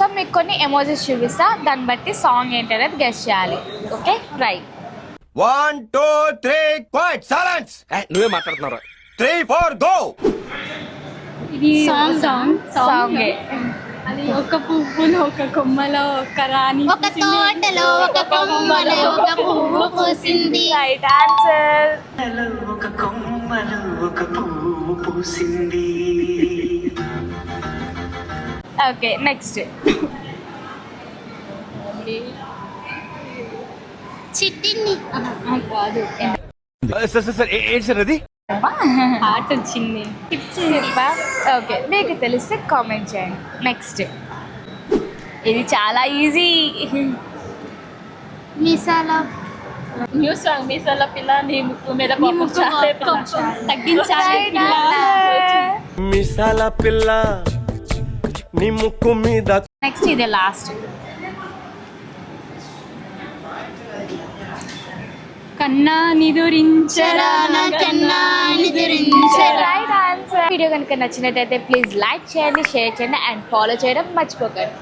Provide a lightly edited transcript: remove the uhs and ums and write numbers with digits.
So మీకు కొన్ని emojis చూపిస్తా, దాన్ని బట్టి సాంగ్ ఏంటనేది గెస్ చేయాలి. Okay right. 1 2 3 quiet silence. నువ్వే మాట్లాడుతున్నారా? 3 4 గో. సాంగ్ అది ఒక పువ్వులో ఒక కొమ్మలో ఒక రాణి ఒక తోటలో ఒక కొమ్మలో ఒక పువ్వు పూసింది. Right answer. ఒక కొమ్మలో ఒక పువ్వు పూసింది. Okay next. చిట్టిని కాదు, సార్ ఏంటి సార్ అది? ఆట వచ్చింది. ఓకే మీకు తెలిస్తే కామెంట్ చేయండి. నెక్స్ట్ ఇది చాలా ఈజీ. మిసాల న్యూ సాంగ్ మీసాల పిల్ల నీ ముక్కు మీద పప్పు చాలే పిల్ల. తగ్గించాలి పిల్ల. మిసాల పిల్ల నీ ముక్కు మీద. నెక్స్ట్ ఇదే లాస్ట్. కన్నా నిదురించరా నా కన్నా నిదురించరా. Right answer. వీడియో కనుక నచ్చినట్టయితే ప్లీజ్ లైక్ చేయండి, షేర్ చేయండి అండ్ ఫాలో చేయడం మర్చిపోకండి.